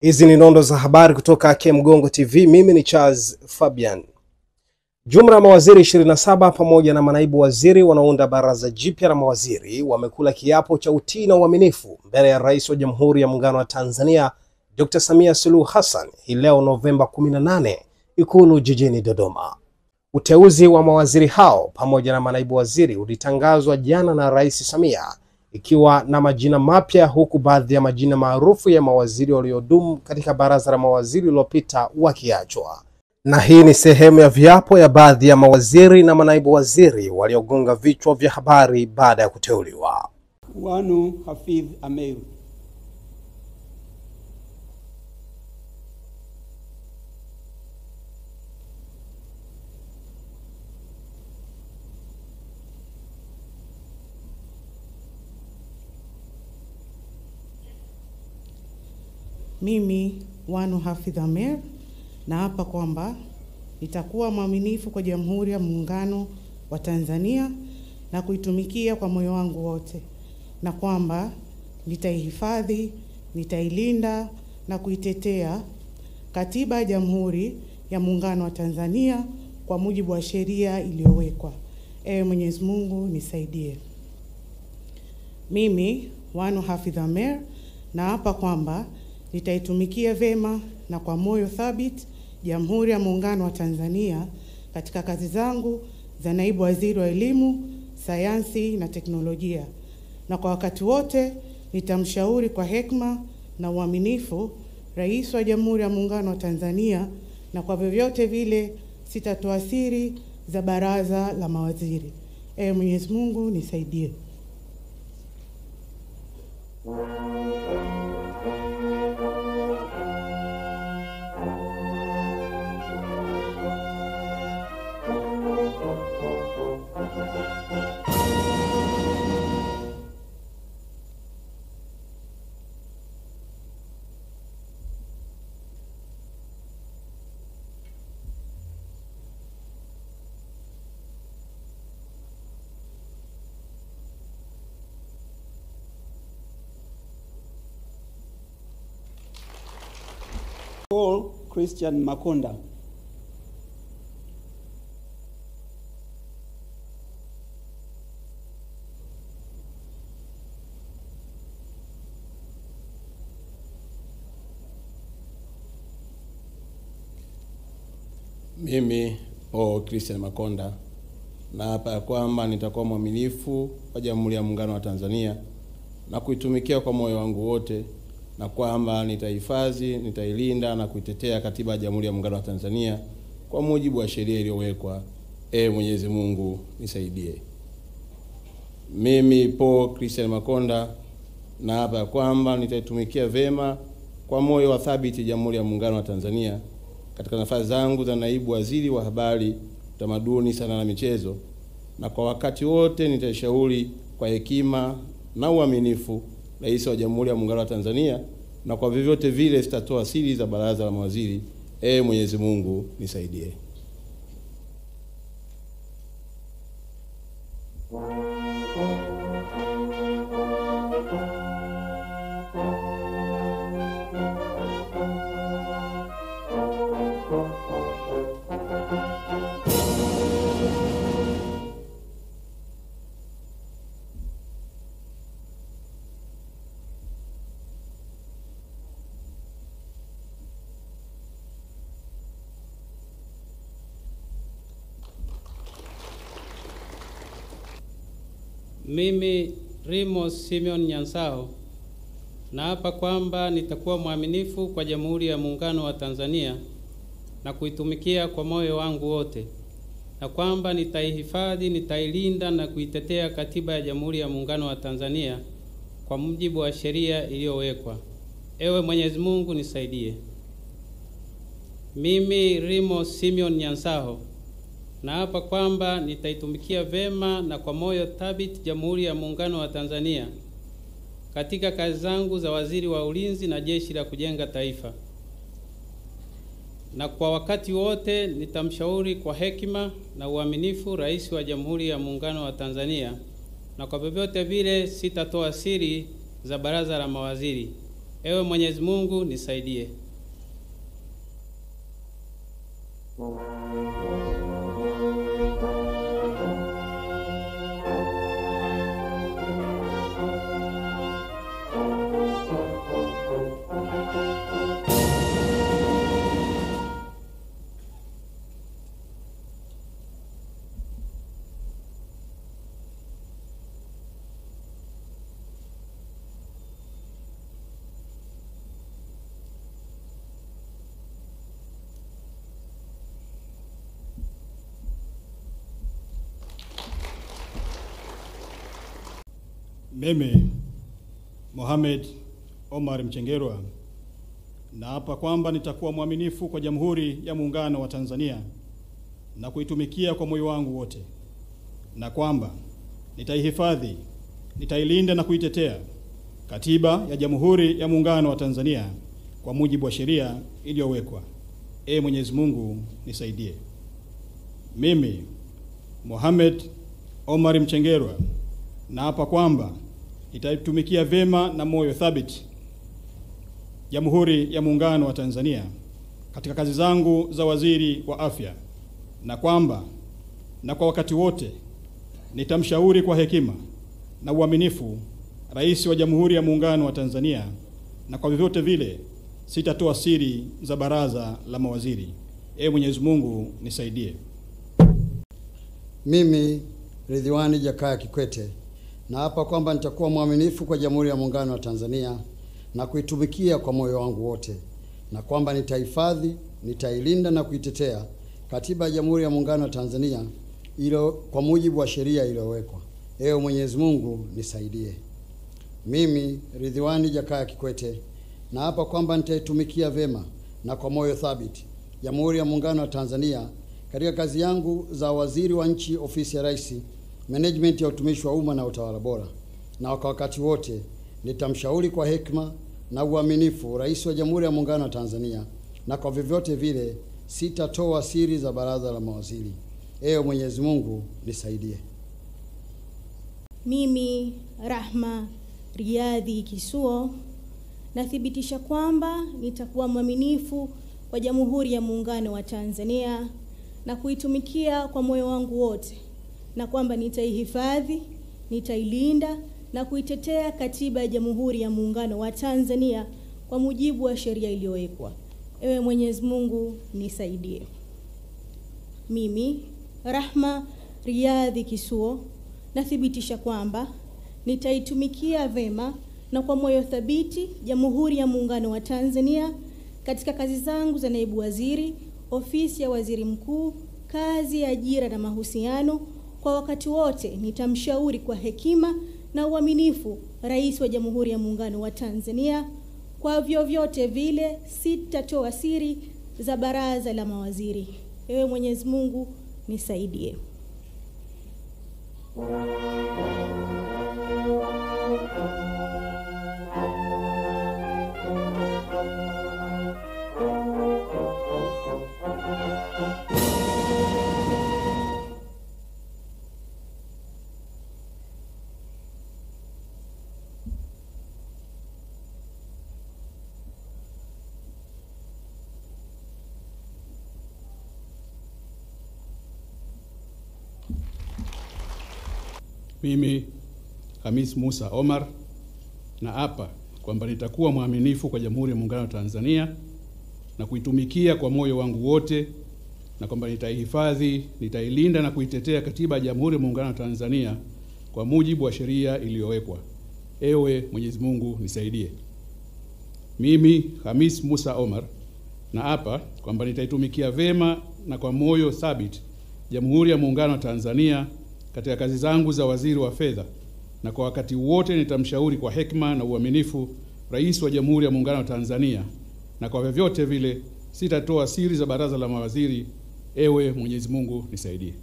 Hizi ni nondo za habari kutoka Kemgongo TV. Mimi ni Charles Fabian. Jumla ya mawaziri 27 pamoja na manaibu waziri wanaounda baraza jipya la mawaziri wamekula kiapo cha utii na uaminifu mbele ya Rais wa Jamhuri ya Muungano wa Tanzania Dr. Samia Suluhu Hassan hii leo Novemba 18 Ikulu jijini Dodoma. Uteuzi wa mawaziri hao pamoja na manaibu waziri ulitangazwa jana na Rais Samia, ikiwa na majina mapya, huku baadhi ya majina maarufu ya mawaziri waliodumu katika baraza la mawaziri lililopita wakiachwa. Na hii ni sehemu ya viapo ya baadhi ya mawaziri na manaibu waziri waliogonga vichwa vya habari baada ya kuteuliwa. Wanu Hafidh Ameir. Mimi Wanu Hafidh Ameir naapa kwamba nitakuwa mwaminifu kwa Jamhuri ya Muungano wa Tanzania na kuitumikia kwa moyo wangu wote, na kwamba nitaihifadhi, nitailinda na kuitetea Katiba ya Jamhuri ya Muungano wa Tanzania kwa mujibu wa sheria iliyowekwa. Ewe Mwenyezi Mungu nisaidie. Mimi Wanu Hafidh Ameir naapa kwamba nitaitumikia vema na kwa moyo thabiti Jamhuri ya Muungano wa Tanzania katika kazi zangu za naibu waziri wa elimu, sayansi na teknolojia, na kwa wakati wote nitamshauri kwa hekima na uaminifu Rais wa Jamhuri ya Muungano wa Tanzania, na kwa vyovyote vile sitatoa siri za baraza la mawaziri. Ewe Mwenyezi Mungu nisaidie. Paul Christian Makonda. Mimi Paul Christian Makonda naapa kwamba nitakuwa mwaminifu kwa Jamhuri ya Muungano wa Tanzania na kuitumikia kwa moyo wangu wote, na kwamba nitahifadhi, nitailinda na kuitetea Katiba ya Jamhuri ya Muungano wa Tanzania kwa mujibu wa sheria iliyowekwa. Ewe Mwenyezi Mungu nisaidie. Mimi Paul Christian Makonda naapa kwamba nitaitumikia vema kwa moyo wa thabiti Jamhuri ya Muungano wa Tanzania katika nafasi zangu za naibu waziri wa habari, utamaduni, sanaa na michezo, na kwa wakati wote nitaishauri kwa hekima na uaminifu Rais wa Jamhuri ya Muungano wa Tanzania, na kwa vyovyote vile sitatoa siri za baraza la mawaziri. Ewe Mwenyezi Mungu nisaidie. Mimi Remus Simeon Nyansao naapa kwamba nitakuwa mwaminifu kwa Jamhuri ya Muungano wa Tanzania na kuitumikia kwa moyo wangu wote, na kwamba nitaihifadhi, nitailinda na kuitetea Katiba ya Jamhuri ya Muungano wa Tanzania kwa mujibu wa sheria iliyowekwa. Ewe Mwenyezi Mungu nisaidie. Mimi Remus Simeon Nyansao naapa kwamba nitaitumikia vema na kwa moyo thabiti Jamhuri ya Muungano wa Tanzania katika kazi zangu za waziri wa ulinzi na jeshi la kujenga taifa, na kwa wakati wote nitamshauri kwa hekima na uaminifu Rais wa Jamhuri ya Muungano wa Tanzania, na kwa vyovyote vile sitatoa siri za baraza la mawaziri. Ewe Mwenyezi Mungu nisaidie. Mimi Mohamed Omar Mchengerwa naapa kwamba nitakuwa mwaminifu kwa Jamhuri ya Muungano wa Tanzania na kuitumikia kwa moyo wangu wote, na kwamba nitaihifadhi, nitailinda na kuitetea Katiba ya Jamhuri ya Muungano wa Tanzania kwa mujibu wa sheria iliyowekwa. Ee Mwenyezi Mungu nisaidie. Mimi Mohamed Omar Mchengerwa naapa kwamba nitaitumikia vema na moyo thabiti Jamhuri ya Muungano wa Tanzania katika kazi zangu za waziri wa afya, na kwamba na kwa wakati wote nitamshauri kwa hekima na uaminifu Rais wa Jamhuri ya Muungano wa Tanzania, na kwa vyovyote vile sitatoa siri za baraza la mawaziri. Ee Mwenyezi Mungu nisaidie. Mimi Ridhiwani Jakaya Kikwete naapa kwamba nitakuwa mwaminifu kwa Jamhuri ya Muungano wa Tanzania na kuitumikia kwa moyo wangu wote, na kwamba nitahifadhi, nitailinda na kuitetea Katiba ya Jamhuri ya Muungano wa Tanzania kwa mujibu wa sheria iliyowekwa. Ewe Mwenyezi Mungu nisaidie. Mimi Ridhiwani Jakaya Kikwete naapa kwamba nitaitumikia vema na kwa moyo thabiti Jamhuri ya Muungano wa Tanzania katika kazi yangu za waziri wa nchi, ofisi ya Rais, management ya utumishi wa umma na utawala bora, na kwa wakati wote nitamshauri kwa hekima na uaminifu Rais wa Jamhuri ya Muungano wa Tanzania, na kwa vyovyote vile sitatoa siri za baraza la mawaziri. Ewe Mwenyezi Mungu nisaidie. Mimi Rahma Riyadhi Kisuo nathibitisha kwamba nitakuwa mwaminifu kwa Jamhuri ya Muungano wa Tanzania na kuitumikia kwa moyo wangu wote, na kwamba nitaihifadhi, nitailinda na kuitetea Katiba ya Jamhuri ya Muungano wa Tanzania kwa mujibu wa sheria iliyowekwa. Ewe Mwenyezi Mungu nisaidie. Mimi Rahma Riyadhi Kisuo nathibitisha kwamba nitaitumikia vema na kwa moyo thabiti Jamhuri ya Muungano wa Tanzania katika kazi zangu za naibu waziri, ofisi ya waziri mkuu, kazi ya ajira na mahusiano. Kwa wakati wote nitamshauri kwa hekima na uaminifu Rais wa Jamhuri ya Muungano wa Tanzania. Kwa vyovyote vile sitatoa siri za baraza la mawaziri. Ewe Mwenyezi Mungu nisaidie. Mimi Hamis Musa Omar naapa kwamba nitakuwa mwaminifu kwa Jamhuri ya Muungano wa Tanzania na kuitumikia kwa moyo wangu wote, na kwamba nitaihifadhi, nitailinda na kuitetea Katiba ya Jamhuri ya Muungano wa Tanzania kwa mujibu wa sheria iliyowekwa. Ewe Mwenyezi Mungu nisaidie. Mimi Hamis Musa Omar naapa kwamba nitaitumikia vema na kwa moyo thabiti Jamhuri ya Muungano wa Tanzania katika kazi zangu za waziri wa fedha, na kwa wakati wote nitamshauri kwa hekima na uaminifu Rais wa Jamhuri ya Muungano wa Tanzania, na kwa vyovyote vile sitatoa siri za baraza la mawaziri. Ewe Mwenyezi Mungu nisaidie.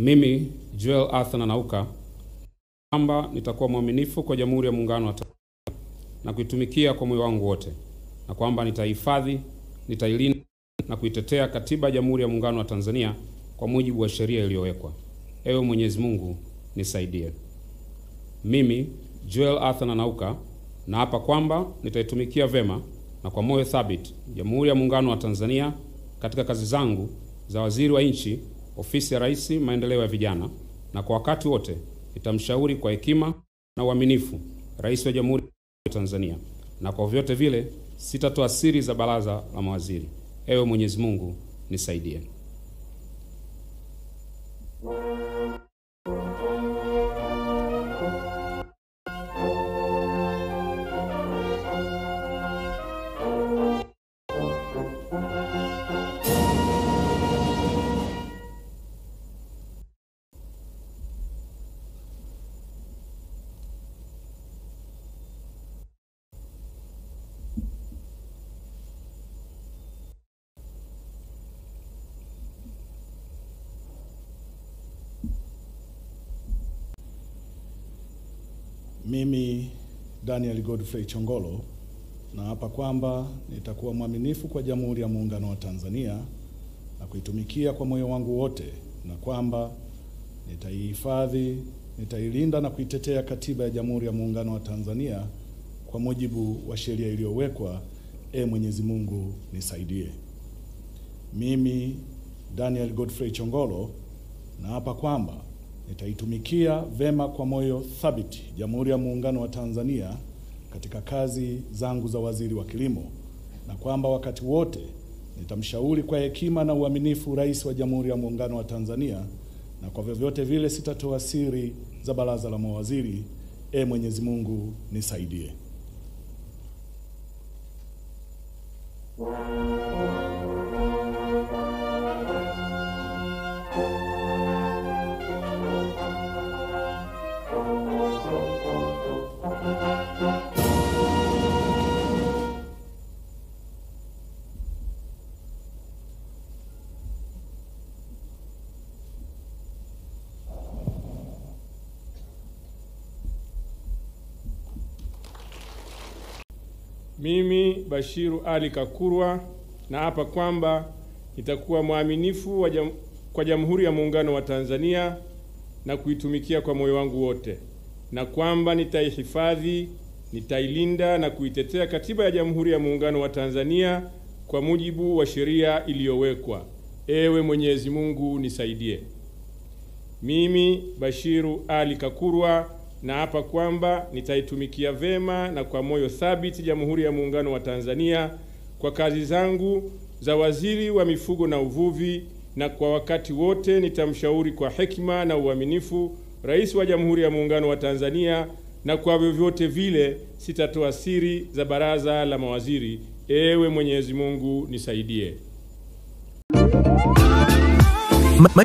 Mimi Joel Arthur Nanauka kwamba nitakuwa mwaminifu kwa Jamhuri ya Muungano wa Tanzania na kuitumikia kwa moyo wangu wote, na kwamba nitahifadhi, nitailinda na kuitetea Katiba ya Jamhuri ya Muungano wa Tanzania kwa mujibu wa sheria iliyowekwa. Ewe Mwenyezi Mungu nisaidie. Mimi Joel Arthur Nanauka naapa kwamba nitaitumikia vema na kwa moyo thabiti Jamhuri ya Muungano wa Tanzania katika kazi zangu za waziri wa nchi, ofisi ya Rais, maendeleo ya vijana, na kwa wakati wote nitamshauri kwa hekima na uaminifu Rais wa Jamhuri ya Tanzania, na kwa vyote vile sitatoa siri za baraza la mawaziri. Ewe Mwenyezi Mungu nisaidie. Mimi Daniel Godfrey Chongolo naapa kwamba nitakuwa mwaminifu kwa Jamhuri ya Muungano wa Tanzania na kuitumikia kwa moyo wangu wote, na kwamba nitaihifadhi, nitailinda na kuitetea Katiba ya Jamhuri ya Muungano wa Tanzania kwa mujibu wa sheria iliyowekwa. Mwenyezi Mungu nisaidie. Mimi Daniel Godfrey Chongolo naapa kwamba nitaitumikia vema kwa moyo thabiti Jamhuri ya Muungano wa Tanzania katika kazi zangu za waziri wa kilimo, na kwamba wakati wote nitamshauri kwa hekima na uaminifu Rais wa Jamhuri ya Muungano wa Tanzania, na kwa vyovyote vile sitatoa siri za baraza la mawaziri. Mwenyezi Mungu nisaidie. Mimi Bashiru Ali Kakurwa naapa kwamba nitakuwa mwaminifu kwa Jamhuri ya Muungano wa Tanzania na kuitumikia kwa moyo wangu wote, na kwamba nitaihifadhi, nitailinda na kuitetea Katiba ya Jamhuri ya Muungano wa Tanzania kwa mujibu wa sheria iliyowekwa. Ewe Mwenyezi Mungu nisaidie. Mimi Bashiru Ali Kakurwa naapa kwamba nitaitumikia vema na kwa moyo thabiti Jamhuri ya Muungano wa Tanzania kwa kazi zangu za waziri wa mifugo na uvuvi, na kwa wakati wote nitamshauri kwa hekima na uaminifu Rais wa Jamhuri ya Muungano wa Tanzania, na kwa vyovyote vile sitatoa siri za baraza la mawaziri. Ewe Mwenyezi Mungu nisaidie.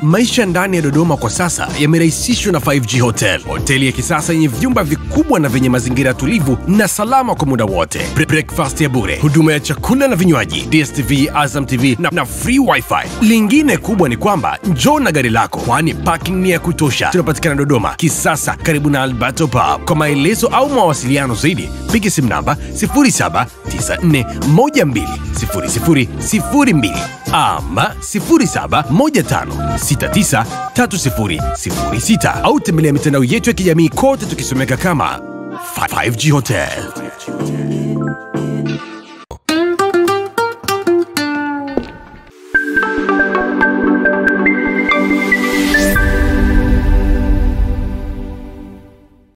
Maisha ndani ya Dodoma kwa sasa yamerahisishwa na 5G Hotel. Hoteli ya kisasa yenye vyumba vikubwa na vyenye mazingira tulivu na salama kwa muda wote. Breakfast ya bure, huduma ya chakula na vinywaji, DSTV, Azam TV na free wifi. Lingine kubwa ni kwamba njoo na gari lako, kwani parking ni ya kutosha. Tunapatikana Dodoma Kisasa, karibu na Alberto Pub. Kwa maelezo au mawasiliano zaidi, piga simu namba 0794120002 ama 0715693006 au tembelea mitandao yetu ya kijamii kote tukisomeka kama 5G Hotel.